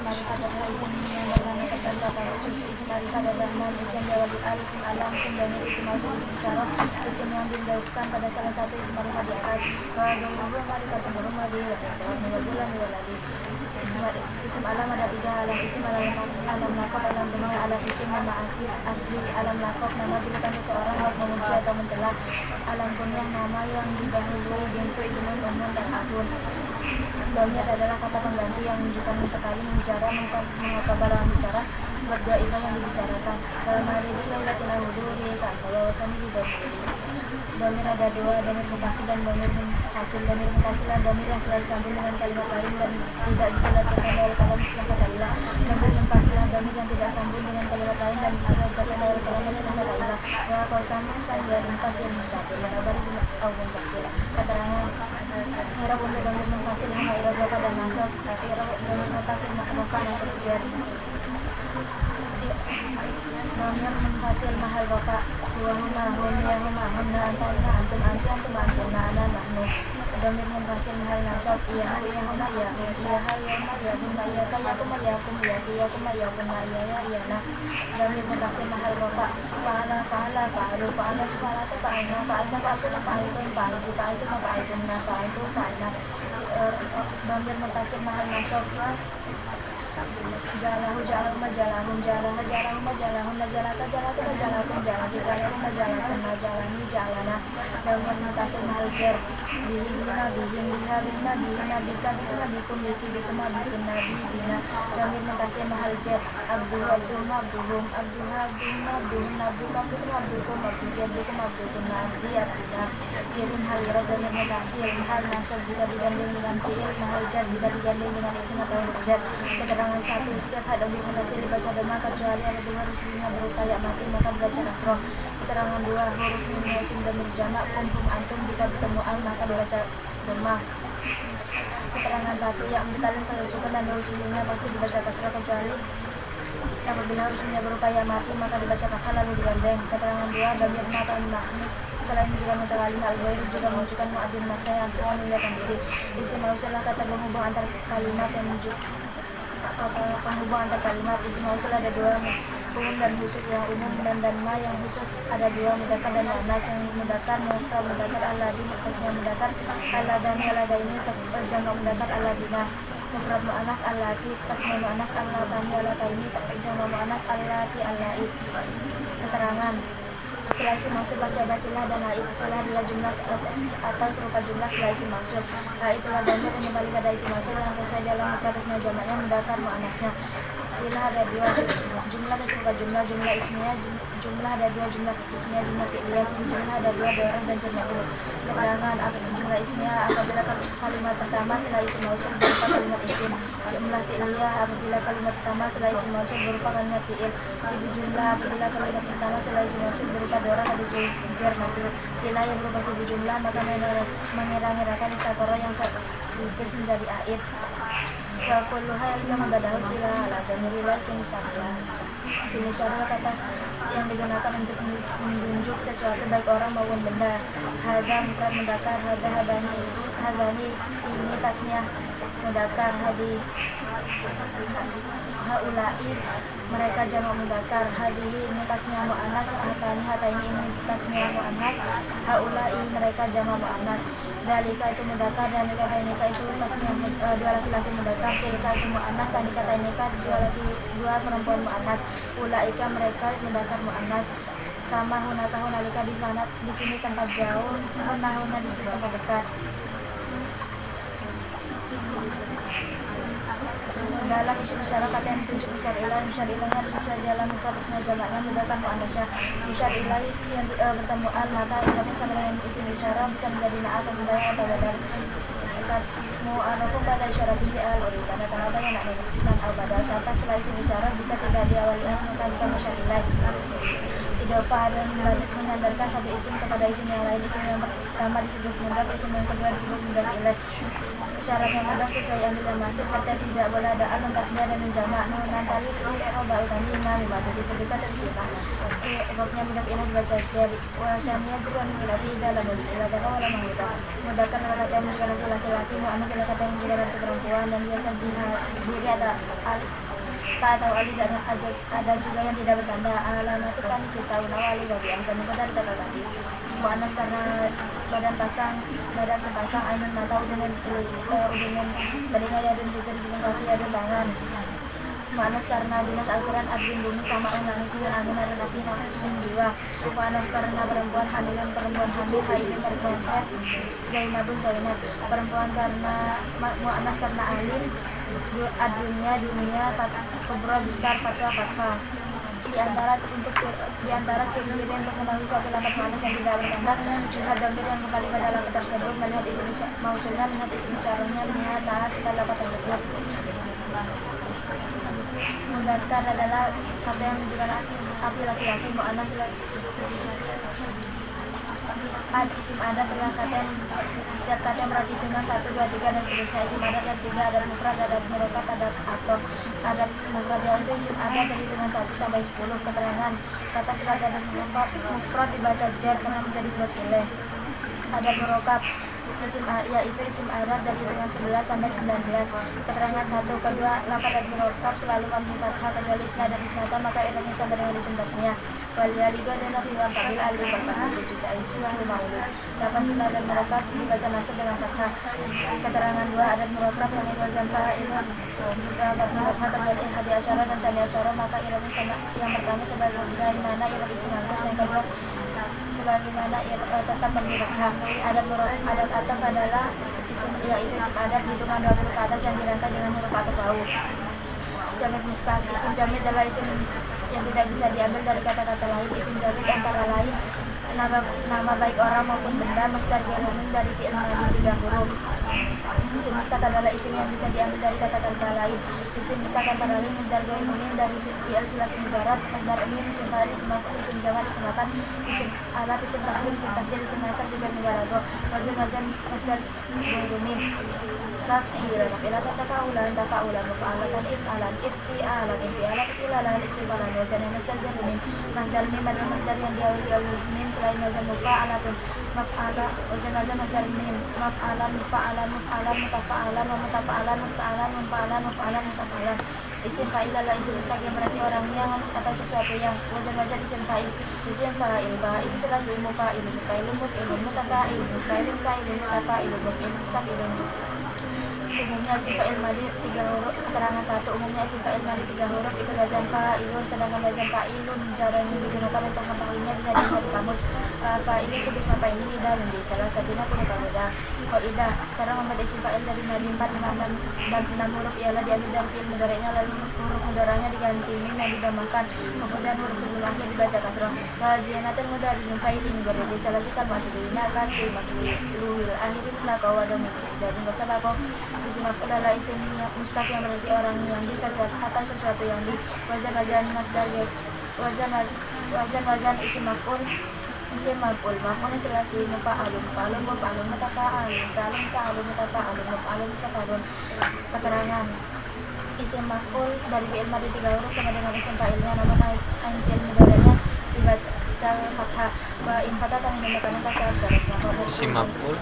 ma'rifat adalah isim yang bermanfaat dan kata khusus. Isim ma'rifat adalah nama isim jawabul al, isim alam, isim dhamir, isim mausul, isim isyarah, isim yang didahulukan pada salah satu isim ma'rifat di atas. Wa ghairuhu ma'rifatun rumadi wa bulan waladi. Isim alam ada 3 alam. Isim alam nakab, alam dunia, alam isim nama asli, alam nakab nama julukan seseorang buat memuji atau mencela. Alam kunyah nama yang didahului bentuk ibnun, umun, dan akun. Dhamir adalah kata pengganti yang menunjukkan mutakallim bicara, mengatabar dalam bicara, berdua iba yang dibicarakan. Kemarin di laulatina huduri kan bahwasannya di dhamir ada 2, dhamir mutasil dan dhamir munfasil. Dhamir mutasil adalah dhamir yang selalu sambung dengan kalimat lain dan tidak bisa dilakukan oleh kalam istilah kata ilah. Dhamir munfasil adalah dhamir yang tidak sambung dengan kalimat lain dan bisa dilakukan oleh kalam istilah kata ilah. Wa qasamu sanjad munfasil musafir dan abadi au munfasil. Keterangan i'rab untuk dhamir munfasil hanya i'rab rafa dan nasab. I'rab dhamir munfasil rafa nasab jar. Dhamir munfasil mahal rafa wa huma hum ya huma hunna anta antum antum antuna ana nahnu. Dhamir munfasil mahal nasab ya huma ya huma ya huma ya kuma ya kum ya kuma ya kunna ya na. Dhamir munfasil mahal rafa fa'ala fa'alu fa'ala fa'alatu fa'alna. Dhamir munfasil mahal nasab jalahu majalahum jalana jalahum jalahun jalata jalatu jalakun jalati jalahum jalakun jalani jalana. Dhamir munfasil mahal jar bihi biha bihim biha bihna bihna bika bihna bikum biki bikuma bikum nabi bina. Dhamir munfasil mahal jar abduhu abduhum abduhum abduha abduhum abduhum abduhum abduhum abduhum abduhum nabi abdina. Jirim hal i'rab dhamir munfasil mahal nasab jika digandeng dengan fi'il, mahal jar jika digandeng dengan isim atau huruf jar. Keterangan 1, setiap dhamir munfasil dibaca dhamma kecuali ada 2 huruf bunyinya berupa ya mati maka dibaca kasroh. Keterangan 2, huruf bunyinya isim dhamir jamak kum antum jika bertemu al maka dibaca dhamma. Keterangan 1, ya mutakallim selalu sukun dan huruf bunyinya pasti dibaca kasroh kecuali apabila huruf bunyinya berupa ya mati maka dibaca fathah lalu digandeng. Keterangan 2, dhamir mata mahni selain menunjukkan mutakallim al-ghairi juga menunjukkan mu'adzin nafsa yang tuan mengingatkan diri. Isim mausul kata penghubung antar kalimat yang menunjukkan penghubung antar kalimat. Isim mausul ada 2, umum dan khusus. Yang umum dan ma yang khusus ada 2, mudzakkar dan muannas. Yang mudzakkar mufrad mudzakkar alladhi, tasnya mudzakkar alladani alladaini, jamak mudzakkar alladina. Mufrad muannas allati, tasnya muannas allatani allataini, jamak muannas allati allai. Keterangan setelah isim mausul pasti ada silah dan naib. Silah adalah jumlah atau serupa jumlah setelah isim mausul. Itulah dhamir yang kembali pada isim mausul yang sesuai dalam mufradnya jamaknya mudzakkar muannasnya. Silah ada 2, jumlah dan serupa jumlah. Jumlah ismiyah jumlah ada 2, jumlah ismiyah jumlah fi'liyah. Jumlah ada 2, dorong dan jar majrur. Keterangan jumlah ismiyah apabila kalimat pertama setelah isim mausul berupa kalimat isim. Jumlah fi'liyah apabila kalimat pertama setelah isim mausul berupa kalimat fi'il. Jumlah apabila kalimat pertama setelah isim mausul berupa dorong atau jar majrur. Silah yang berupa sibu jumlah maka mengira-ngirakan istatoro yang sekaligus menjadi aid. Wa kulluha yalzamu badahu silah ala dhamiri lakin musafir. Sini syarah kata yang digunakan untuk menunjuk sesuatu baik orang maupun benda. Hadza mufrad mudzakkar, hadani ini tasnya mudzakkar, hadi haulai mereka jamak mudzakkar, hadihi ini tasnya muannas, hataini ini tasnya muannas, haulai mereka jamak muannas. Dalika itu mudzakkar dan nikah itu tasnya 2 laki-laki mudzakkar, tilka itu muannas dan nikah 2 perempuan muannas. Ulaika mereka mudzakkar muannas. Sama hunalika di sini tempat jauh, huna di sini tempat dekat. Dalam isim isyarah kata yang ditunjuk misal ilahnya sesuai dalam mufradnya jamaknya mudzakkar muannasnya. Misal ilah yang bertemu al maka ilahnya sama dengan isim isyarah bisa menjadi na'at atau mudzakkar atau badal. Mu'arrafun pada isyarat ini al-uri tanda-tanda yang nak menunjukkan al-badal kata setelah isim isyarah jika tidak diawali maka bukan misal ilah. Idhofah dan menyandarkan satu isim kepada isim yang lain. Isim yang pertama disebut mudhaf, isim yang kedua disebut mudhaf ilaih. syaratnya mudah sesuai ambil dan masuk serta tidak boleh ada alun tasnya dan menjamak nunan tali eroba utami imam batu kita tersita eboknya mudah ini dibaca jari wasannya juga mengilafi dalam istilah kata wala mengita mudahkan kata yang menjadi laki-laki mu'anas adalah kata yang menjadi bantu perempuan dan biasa diri ada tak tahu ali dan ada juga yang tidak bertanda alamat itu kan si tahu nawali bagi angsa muka dari kata tadi mu'anas karena badan sepasang ainun mata udunan tadinya ya dan juga di kaki ada tangan mu'anas karena dinas Al-Quran abdin bumi sama unang itu dan angin ada nabi nafsun jiwa mu'anas karena perempuan hamilun perempuan hamil haidin perempuan haid Zainabun Zainab perempuan karena mu'anas karena alim dunia kubro besar fatwa di antara ciri-ciri yang mengetahui suatu lafaz mu'annas yang tidak bertanda lihat dhamir yang kembali pada lafaz tersebut melihat isim mausulnya melihat isim isyarahnya melihat lahat segala lafaz tersebut. Mudzakkar adalah kata yang menunjukkan api laki-laki mu'annas isim adat adalah setiap kata yang berarti dengan 1, 2, 3 dan seterusnya. Isim adat dan 3 adat mufrad, adat murokat, adat atof. Adat mufrad itu isim adat dari dengan 1 sampai 10. Keterangan kata serat adat mufrad dibaca jar karena menjadi buat pilih. Adat murokat yaitu isim adat dari dengan 11 sampai 19. Keterangan 1, kedua lafaz adat murokat selalu memiliki fathah kecuali isnad dan isnad maka iranya sama dengan isim tasnya. Walialigo adalah riwayat tabil alif berfathah 7 sa'is wa maulud. Lafaz adat murokat dibaca masuk dengan fathah. Keterangan 2 adat murokat yang wazan fa'ilun fathah kecuali hadi asyara dan sani asyara maka iranya sama yang pertama sebagaimana irab isim angkus yang kedua sebagaimana tetap berfathah. Adat ataf adalah yaitu isim adat hitungan 20 ke atas yang dirangkai dengan huruf ataf wawu. Jamid mustaq isim jamid adalah isim yang tidak bisa diambil dari kata-kata lain. Isim jamid antara lain nama baik orang maupun benda masdar jamin dari fi'il madhi 3 huruf. Isim mustaq adalah isim yang bisa diambil dari kata-kata lain. Isim mustaq antara lain masdar jamin dari fi'il sulasi mujarrad, masdar amir, isim fa'il, isim maf'ul, isim jamal, isim makan, isim alat, isim tasghir, isim takdir, isim nasab, juga mubalaghah. Wazan masdar jamin. Taf'ila tafa'ulan mufa'alatan if'alan ifti'alan if'ialan istiqalan wazan masdar jamin. Masdar mim adalah masdar yang diawali mim selain wazan mufa'alatun maf'ala wazan masdar mim maf'alan mufa'alan mutafa'alan mufa'alan musafa'alan. Isim fa'il adalah isim mustaq yang berarti orangnya atau sesuatu yang wazan isim fa'il. Isim fa'il fa'il sulasi mufa'ilun muf'ilun mutafa'ilun mutafa'ilun muf'ilun musafa'ilun. Umumnya isim fa'il madhi 3 huruf. Keterangan 1 umumnya isim fa'il madhi 3 huruf itu wazan fa'ilun, sedangkan wazan fa'ilun jarang digunakan untuk mengetahuinya bisa dilihat di kamus. Fa'il subih fa'il ini dan di salah satunya punya kamudah. Qaidah cara membuat isim fa'il dari madhi 4, 5 dan 6 huruf ialah diambil dari fi'il mudhari'nya lalu huruf mudhari'nya diganti mim yang didhamakan kemudian huruf sebelum akhir dibaca kasrah. Zianatul mudhari'in fa'ilin berarti salah sikap maksudnya kasih luhil akhirin laqaw wa dhamir jadi wasabaqo. Isim maf'ul adalah isim mustaq yang berarti orang yang bisa atau sesuatu yang di wazan masdar wazan isim maf'ul maf'ul sulasi mufa'alun mutafa'alun musafa'alun. Keterangan isim maf'ul dari fi'il madhi 3 huruf sama dengan isim fa'ilnya namun ain fi'il mudhari'nya dibaca fathah wa in fathah kami menggunakan kasar suara isim maf'ul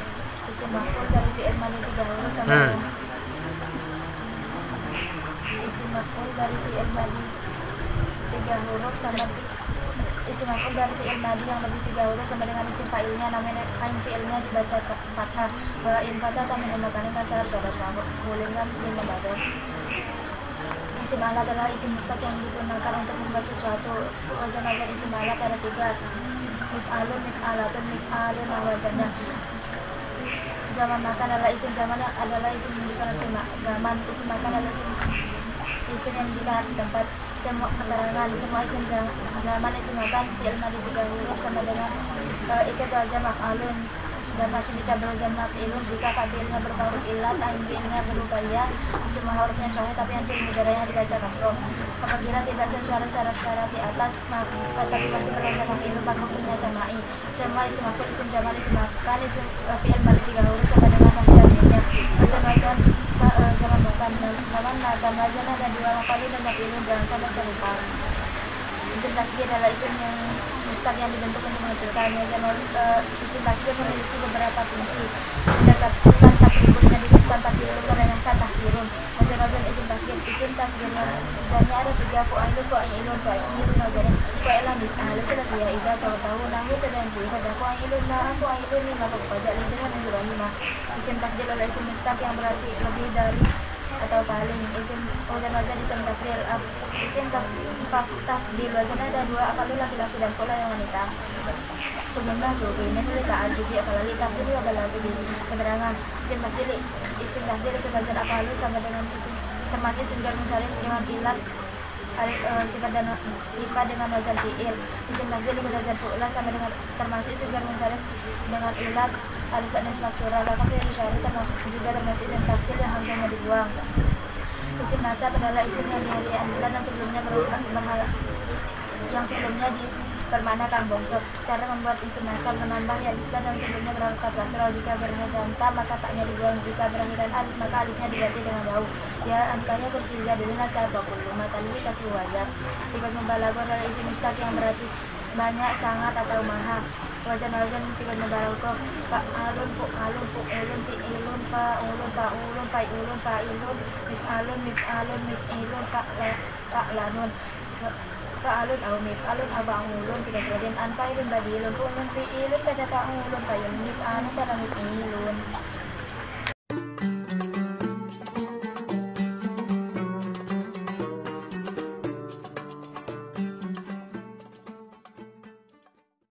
dari fi'il madhi 3 huruf sama dengan isim maf'ul dari fi'il madhi 3 huruf sama isim maf'ul dari fi'il madhi yang lebih 3 huruf sama dengan isim fa'ilnya namun ain fi'ilnya dibaca fathah wa in fathah kami menggunakan kasar suara bolehnya mesti membaca. Isim alat adalah isim mustaq yang digunakan untuk membuat sesuatu. Wazan isim alat ada 3. Mif'alun, mif'alatun, mif'alun wazannya. Zaman makan adalah isim zaman adalah isim yang digunakan zaman. Isim makan adalah isim yang digunakan di tempat. Semua keterangan semua isim zaman isim makan fi'il madhi 3 huruf sama dengan ikat wazan maf'alun dan masih bisa berwazan maf'ilun jika fi'ilnya berhuruf illat, ain fi'ilnya berupa ya, semua hurufnya sahih tapi yang fi'il mudhari'nya dibaca kasroh. Apabila tidak sesuai syarat-syarat di atas maka tapi masih berwazan maf'ilun maka hukumnya samai. Semua isim maf'ul, isim jamal, isim makan, isim fi'il mari 3 huruf sama dengan maf'ilnya. Wazan zaman makan zaman nada wazan ada 2 maf'ul dan maf'ilun jangan sampai serupa. Isim tasghir adalah isim yang mustaq yang dibentuk untuk mengecilkannya. Isim tasghir memiliki beberapa fungsi. Mendekatkan takribun dan dikatakan takribun merendahkan takribun. Wazan isim tasghir wazannya ada 3 fu'ailun, fu'ailun, fa'ilun, wazannya fu'ilan dis'alu sudah saya iza sawa tahu nahu dan pada fu'ailun na fu'ailun 5 pada dengan menjual 5. Isim tasghir adalah isim mustaq yang berarti lebih dari atau paling. Isim wazan isim tafdil isim tafdil wazan ada 2 apabila laki-laki dan pula yang wanita. Sebelumnya suhu ini tak juga apalagi tafdil apalagi di keterangan isim tafdil itu wazan apalagi sama dengan isim termasuk isim jar munsharif dengan ilat sifat dengan wazan fi'il. Isim tafdil dengan wazan fu'la sama dengan termasuk isim jar munsharif dengan ilat alif dan ismak surah. Lapan dari syarif termasuk isim tafdil yang hamzahnya dibuang. Isim nasab adalah isim yang dihari anjlan dan sebelumnya bermakna kang bongso. Cara membuat isim nasab menambah ya isbat dan sebelumnya berangkat kasrah. Jika berakhir ta maka taknya dibuang, jika berakhiran alif maka alifnya diganti dengan wau. Ya angkanya bersija dengan nasab 20 maka ini kasih wajar. Sifat mubalaghah adalah isim mustaq yang berarti banyak, sangat atau maha. Wazan sifat mubalaghah fa'alun, fu'alun, fu'ulun, fi'ilun, fa'ulun, fa'ulun, fa'ilun, fa'ilun, mif'alun, mif'ilun, fa'lanun, fa'alun au mif'alun au fa'ulun. Tidak sebagian an fa'ilun badilun, fu'ulun, fi'ilun, pada fa'ulun, fa'ilun, mif'alun, pada mif'ilun.